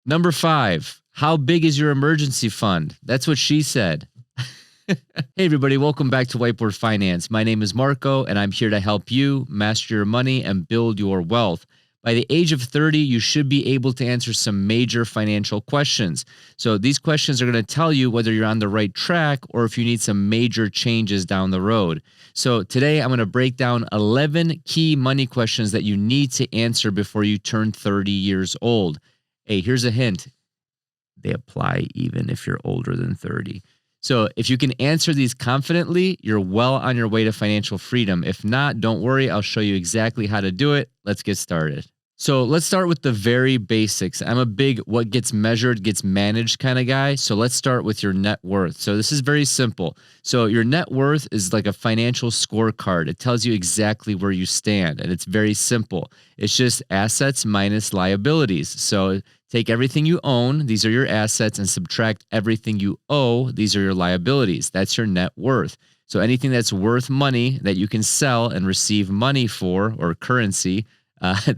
Number 5, how big is your emergency fund? That's what she said. Hey, everybody, welcome back to Whiteboard Finance. My name is Marko, and I'm here to help you master your money and build your wealth. By the age of 30, you should be able to answer some major financial questions. So these questions are going to tell you whether you're on the right track or if you need some major changes down the road. So today I'm going to break down 11 key money questions that you need to answer before you turn 30 years old. Hey, here's a hint. They apply even if you're older than 30. So if you can answer these confidently, you're well on your way to financial freedom. If not, don't worry. I'll show you exactly how to do it. Let's get started. So let's start with the very basics. I'm a big what gets measured gets managed kind of guy. So let's start with your net worth. So this is very simple. So your net worth is like a financial scorecard. It tells you exactly where you stand, and it's very simple. It's just assets minus liabilities. So take everything you own, these are your assets, and subtract everything you owe, these are your liabilities. That's your net worth. So anything that's worth money that you can sell and receive money for, or currency,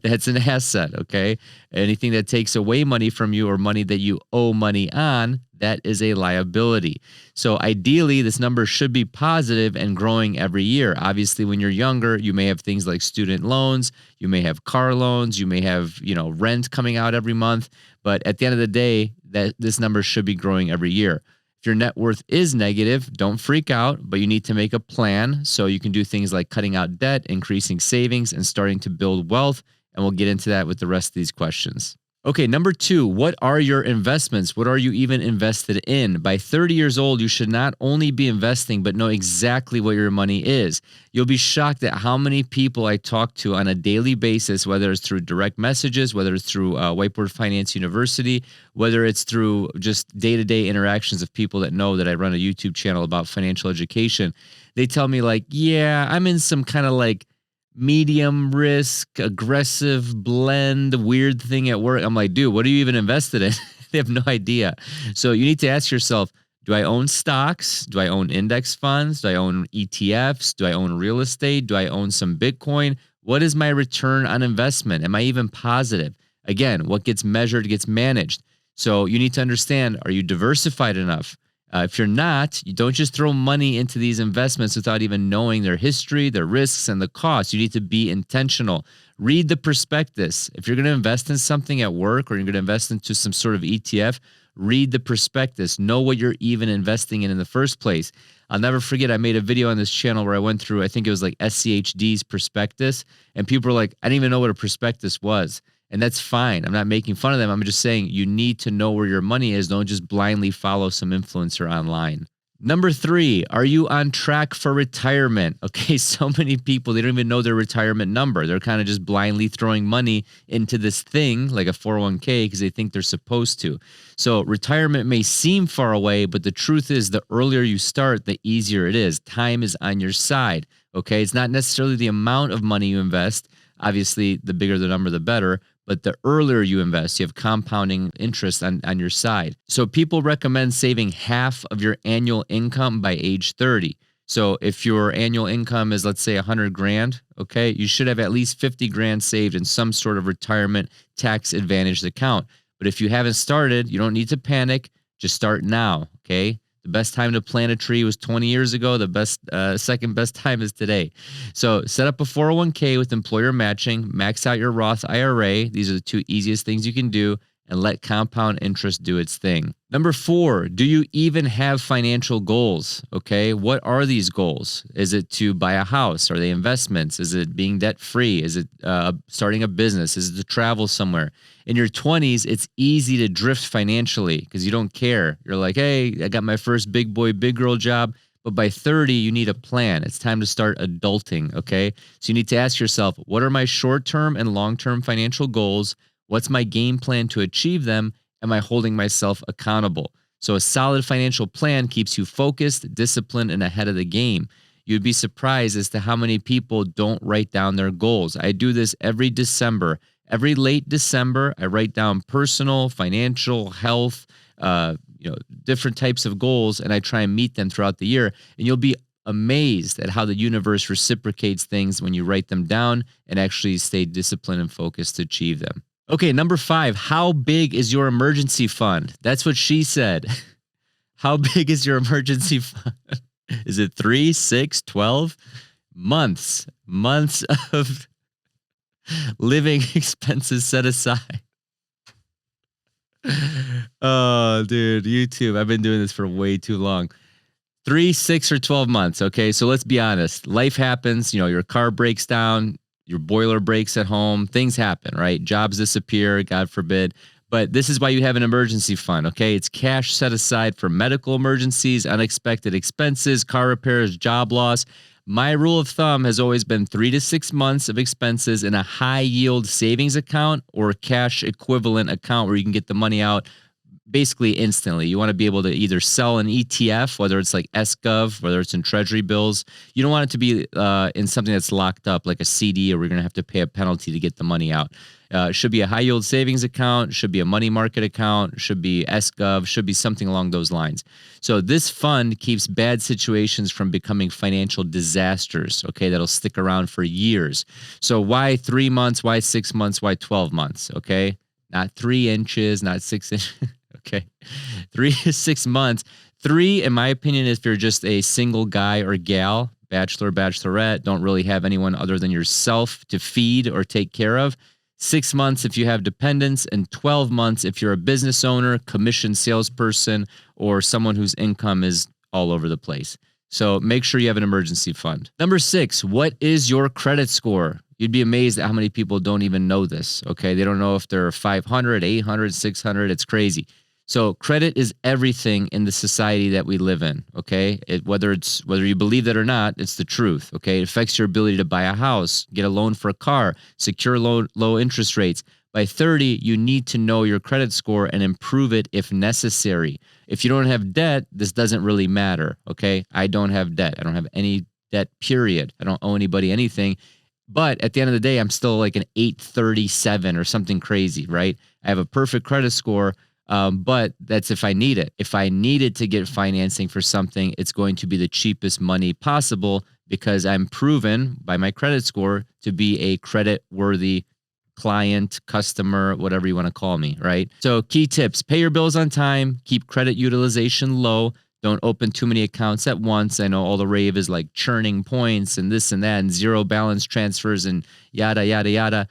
that's an asset, okay? Anything that takes away money from you or money that you owe money on, that is a liability. So ideally, this number should be positive and growing every year. Obviously, when you're younger, you may have things like student loans, you may have car loans, you may have, rent coming out every month. But at the end of the day, that this number should be growing every year. If your net worth is negative, don't freak out, but you need to make a plan so you can do things like cutting out debt, increasing savings, and starting to build wealth. And we'll get into that with the rest of these questions. Okay, number 2, what are your investments? What are you even invested in? By 30 years old, you should not only be investing, but know exactly what your money is. You'll be shocked at how many people I talk to on a daily basis, whether it's through direct messages, whether it's through Whiteboard Finance University, whether it's through just day-to-day interactions of people that know that I run a YouTube channel about financial education. They tell me like, yeah, I'm in some kind of like medium risk, aggressive blend, weird thing at work. I'm like, dude, what are you even invested in? They have no idea. So you need to ask yourself, do I own stocks? Do I own index funds? Do I own ETFs? Do I own real estate? Do I own some Bitcoin? What is my return on investment? Am I even positive? Again, what gets measured gets managed. So you need to understand, are you diversified enough? If you're not, you don't just throw money into these investments without even knowing their history, their risks, and the costs. You need to be intentional. Read the prospectus. If you're going to invest in something at work or you're going to invest into some sort of ETF, read the prospectus. Know what you're even investing in the first place. I'll never forget, I made a video on this channel where I went through, I think it was like SCHD's prospectus, and people were like, I didn't even know what a prospectus was. And that's fine. I'm not making fun of them. I'm just saying you need to know where your money is. Don't just blindly follow some influencer online. Number 3, are you on track for retirement? Okay, so many people, they don't even know their retirement number. They're kind of just blindly throwing money into this thing like a 401k because they think they're supposed to. So retirement may seem far away, but the truth is the earlier you start, the easier it is. Time is on your side, okay? It's not necessarily the amount of money you invest. Obviously, the bigger the number, the better. But the earlier you invest, you have compounding interest on your side. So people recommend saving half of your annual income by age 30. So if your annual income is, let's say, 100 grand, okay, you should have at least 50 grand saved in some sort of retirement tax advantaged account. But if you haven't started, you don't need to panic. Just start now, okay? The best time to plant a tree was 20 years ago. The second best time is today. So set up a 401k with employer matching, max out your Roth IRA. These are the 2 easiest things you can do, and let compound interest do its thing. Number 4, do you even have financial goals? Okay, what are these goals? Is it to buy a house? Are they investments? Is it being debt free? Is it starting a business? Is it to travel somewhere? In your 20s, it's easy to drift financially because you don't care. You're like, hey, I got my first big boy, big girl job. But by 30, you need a plan. It's time to start adulting, okay? So you need to ask yourself, what are my short-term and long-term financial goals? What's my game plan to achieve them? Am I holding myself accountable? So a solid financial plan keeps you focused, disciplined, and ahead of the game. You'd be surprised as to how many people don't write down their goals. I do this every December. Every late December, I write down personal, financial, health, different types of goals, and I try and meet them throughout the year. And you'll be amazed at how the universe reciprocates things when you write them down and actually stay disciplined and focused to achieve them. Okay, number 5, how big is your emergency fund? That's what she said. How big is your emergency fund? Is it 3, 6, 12 months? Months of living expenses set aside. Oh, dude, YouTube. I've been doing this for way too long. 3, 6, or 12 months. Okay, so let's be honest. Life happens. Your car breaks down, your boiler breaks at home. Things happen, right? Jobs disappear, God forbid. But this is why you have an emergency fund. Okay, it's cash set aside for medical emergencies, unexpected expenses, car repairs, job loss. My rule of thumb has always been 3 to 6 months of expenses in a high yield savings account or cash equivalent account where you can get the money out basically instantly. You want to be able to either sell an ETF, whether it's like SGov, whether it's in treasury bills. You don't want it to be in something that's locked up like a CD, or we're going to have to pay a penalty to get the money out. It should be a high yield savings account, should be a money market account, should be SGov, should be something along those lines. So this fund keeps bad situations from becoming financial disasters, okay, that'll stick around for years. So why 3 months, why 6 months, why 12 months, okay? Not 3 inches, not 6 inches. Okay. 3 to 6 months. 3, in my opinion, if you're just a single guy or gal, bachelor, bachelorette, don't really have anyone other than yourself to feed or take care of. 6 months if you have dependents, and 12 months if you're a business owner, commission salesperson, or someone whose income is all over the place. So make sure you have an emergency fund. Number 6, what is your credit score? You'd be amazed at how many people don't even know this, okay? They don't know if they're 500, 800, 600. It's crazy. So credit is everything in the society that we live in, okay? Whether you believe that or not, it's the truth, okay? It affects your ability to buy a house, get a loan for a car, secure low interest rates. By 30, you need to know your credit score and improve it if necessary. If you don't have debt, this doesn't really matter, okay? I don't have debt. I don't have any debt, period. I don't owe anybody anything. But at the end of the day, I'm still like an 837 or something crazy, right? I have a perfect credit score. But that's if I need it. If I needed to get financing for something, it's going to be the cheapest money possible because I'm proven by my credit score to be a credit-worthy client, customer, whatever you want to call me, right? So key tips: pay your bills on time, keep credit utilization low, don't open too many accounts at once. I know all the rave is like churning points and this and that and zero balance transfers and yada, yada, yada.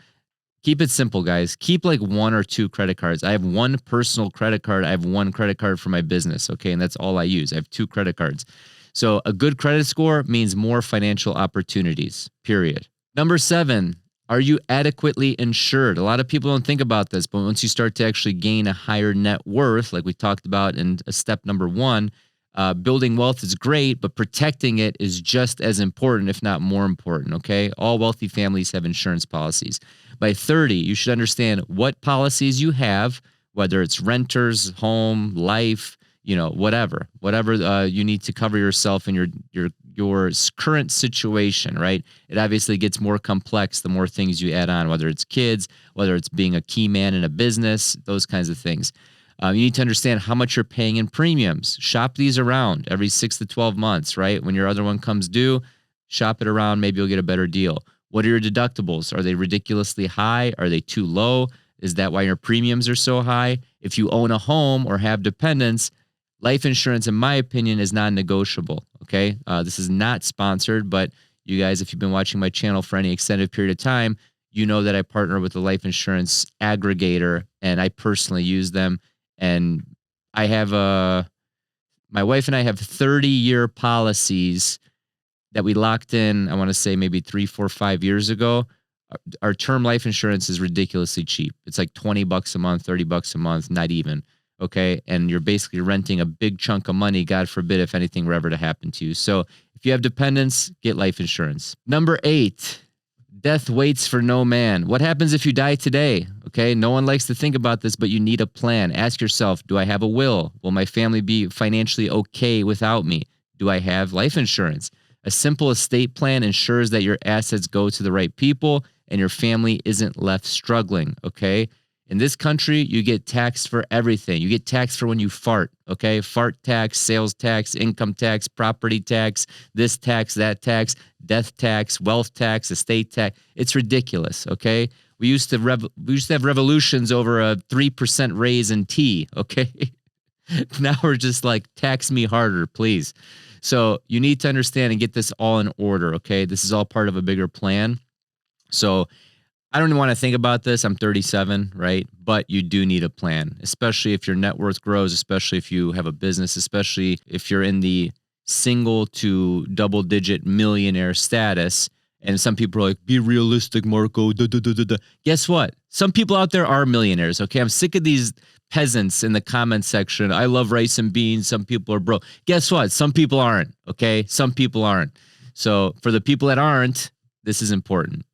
Keep it simple, guys. Keep like 1 or 2 credit cards. I have 1 personal credit card. I have 1 credit card for my business, okay? And that's all I use. I have 2 credit cards. So a good credit score means more financial opportunities, period. Number 7, are you adequately insured? A lot of people don't think about this, but once you start to actually gain a higher net worth, like we talked about in step number 1, building wealth is great, but protecting it is just as important, if not more important, okay? All wealthy families have insurance policies. By 30, you should understand what policies you have, whether it's renters, home, life, whatever you need to cover yourself in your current situation, right? It obviously gets more complex the more things you add on, whether it's kids, whether it's being a key man in a business, those kinds of things. You need to understand how much you're paying in premiums. Shop these around every 6 to 12 months, right? When your other one comes due, shop it around. Maybe you'll get a better deal. What are your deductibles? Are they ridiculously high? Are they too low? Is that why your premiums are so high? If you own a home or have dependents, life insurance, in my opinion, is non-negotiable, okay? This is not sponsored, but you guys, if you've been watching my channel for any extended period of time, you know that I partner with a life insurance aggregator, and I personally use them. And I have my wife and I have 30-year policies that we locked in, I want to say maybe 3, 4, 5 years ago. Our term life insurance is ridiculously cheap. It's like $20 a month, $30 a month, not even. Okay. And you're basically renting a big chunk of money, God forbid, if anything were ever to happen to you. So if you have dependents, get life insurance. Number 8, death waits for no man. What happens if you die today? Okay. No one likes to think about this, but you need a plan. Ask yourself, do I have a will? Will my family be financially okay without me? Do I have life insurance? A simple estate plan ensures that your assets go to the right people and your family isn't left struggling, okay? In this country, you get taxed for everything. You get taxed for when you fart, okay? Fart tax, sales tax, income tax, property tax, this tax, that tax, death tax, wealth tax, estate tax. It's ridiculous, okay? We used to have revolutions over a 3% raise in tea, okay? Now we're just like, tax me harder, please. So you need to understand and get this all in order, okay? This is all part of a bigger plan. So I don't even want to think about this. I'm 37, right? But you do need a plan, especially if your net worth grows, especially if you have a business, especially if you're in the single to double digit millionaire status. And some people are like, be realistic, Marko. Duh, duh, duh, duh, duh. Guess what? Some people out there are millionaires, okay? I'm sick of these peasants in the comment section. I love rice and beans. Some people are broke. Guess what? Some people aren't, okay? Some people aren't. So for the people that aren't, this is important.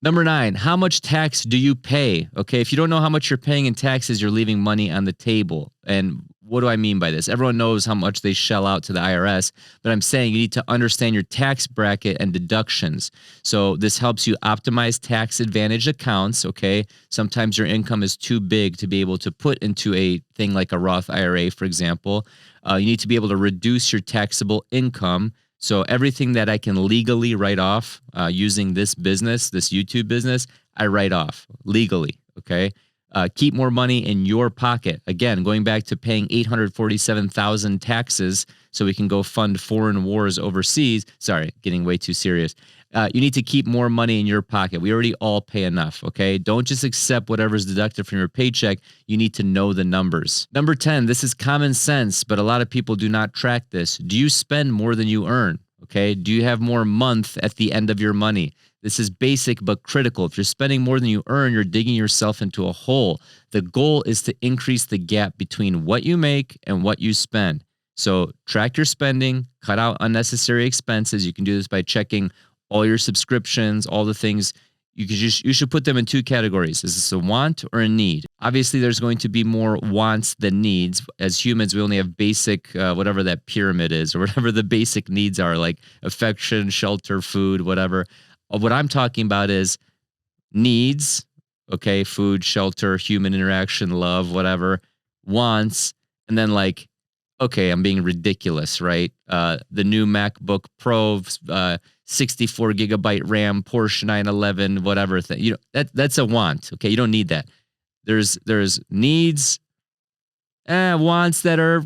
Number 9, how much tax do you pay? Okay, if you don't know how much you're paying in taxes, you're leaving money on the table. And what do I mean by this? Everyone knows how much they shell out to the IRS, but I'm saying you need to understand your tax bracket and deductions. So this helps you optimize tax advantage accounts, okay? Sometimes your income is too big to be able to put into a thing like a Roth IRA, for example. You need to be able to reduce your taxable income. So everything that I can legally write off using this business, this YouTube business, I write off legally, okay? Keep more money in your pocket. Again, going back to paying $847,000 taxes so we can go fund foreign wars overseas. Sorry, getting way too serious. You need to keep more money in your pocket. We already all pay enough, okay? Don't just accept whatever's deducted from your paycheck. You need to know the numbers. Number 10, this is common sense, but a lot of people do not track this. Do you spend more than you earn? Okay? Do you have more month at the end of your money? This is basic but critical. If you're spending more than you earn, you're digging yourself into a hole. The goal is to increase the gap between what you make and what you spend. So track your spending, cut out unnecessary expenses. You can do this by checking all your subscriptions, all the things. You should put them in 2 categories. Is this a want or a need? Obviously, there's going to be more wants than needs. As humans, we only have basic, whatever that pyramid is, or whatever the basic needs are, like affection, shelter, food, whatever. What I'm talking about is needs, okay, food, shelter, human interaction, love, whatever, wants, and then like, okay, I'm being ridiculous, right? The new MacBook Pro, 64 gigabyte RAM, Porsche 911, whatever thing. You know, that's a want. Okay, you don't need that. There's needs, wants that are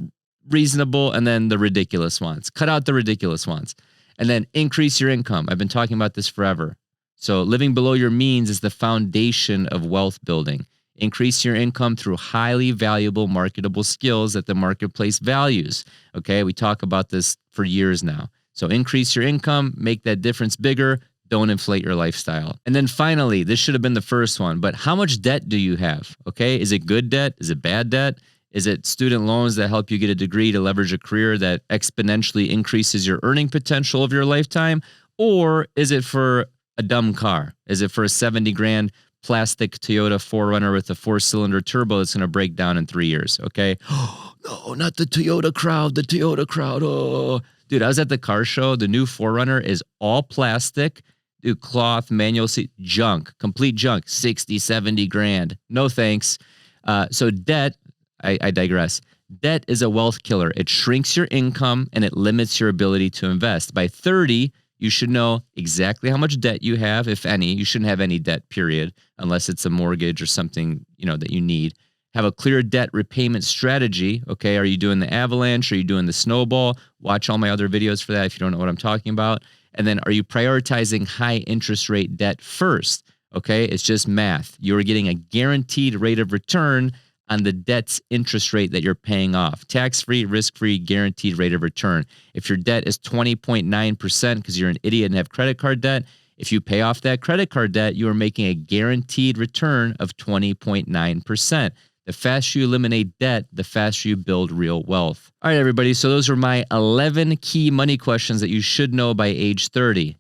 reasonable, and then the ridiculous wants. Cut out the ridiculous wants. And then increase your income. I've been talking about this forever. So living below your means is the foundation of wealth building. Increase your income through highly valuable marketable skills that the marketplace values. Okay, we talk about this for years now. So increase your income, make that difference bigger. Don't inflate your lifestyle. And then finally, this should have been the first one, but how much debt do you have? Okay, is it good debt? Is it bad debt? Is it student loans that help you get a degree to leverage a career that exponentially increases your earning potential of your lifetime? Or is it for a dumb car? Is it for a 70 grand plastic Toyota 4Runner with a 4-cylinder turbo that's going to break down in 3 years? Okay. Oh, no, not the Toyota crowd, the Toyota crowd. Oh, dude, I was at the car show. The new 4Runner is all plastic. Dude, cloth, manual seat, junk, complete junk, 60, 70 grand. No thanks. So debt, I digress. Debt is a wealth killer. It shrinks your income and it limits your ability to invest. By 30, you should know exactly how much debt you have, if any. You shouldn't have any debt, period, unless it's a mortgage or something, that you need. Have a clear debt repayment strategy. Okay, are you doing the avalanche? Are you doing the snowball? Watch all my other videos for that if you don't know what I'm talking about. And then are you prioritizing high interest rate debt first? Okay, it's just math. You're getting a guaranteed rate of return on the debt's interest rate that you're paying off. Tax-free, risk-free, guaranteed rate of return. If your debt is 20.9% because you're an idiot and have credit card debt, if you pay off that credit card debt, you are making a guaranteed return of 20.9%. The faster you eliminate debt, the faster you build real wealth. All right, everybody. So those are my 11 key money questions that you should know by age 30.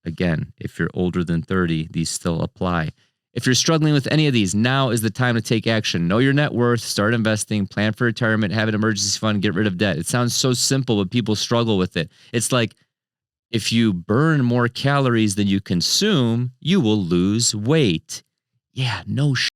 Again, if you're older than 30, these still apply. If you're struggling with any of these, now is the time to take action. Know your net worth, start investing, plan for retirement, have an emergency fund, get rid of debt. It sounds so simple, but people struggle with it. It's like if you burn more calories than you consume, you will lose weight. Yeah, no shit.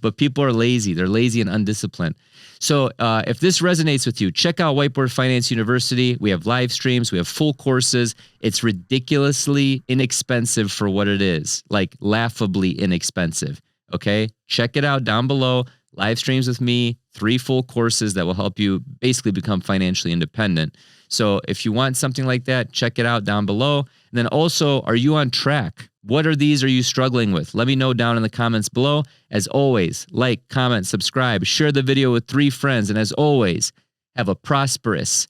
But people are lazy. They're lazy and undisciplined. So if this resonates with you, check out Whiteboard Finance University. We have live streams. We have full courses. It's ridiculously inexpensive for what it is, like laughably inexpensive. Okay, check it out down below. Live streams with me, 3 full courses that will help you basically become financially independent. So if you want something like that, check it out down below. And then also, are you on track? What are you struggling with? Let me know down in the comments below. As always, like, comment, subscribe, share the video with 3 friends. And as always, have a prosperous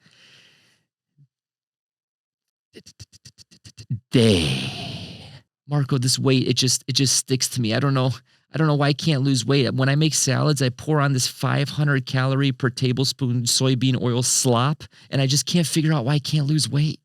day. Marko, this weight, it just sticks to me. I don't know why I can't lose weight. When I make salads, I pour on this 500 calorie per tablespoon soybean oil slop, and I just can't figure out why I can't lose weight.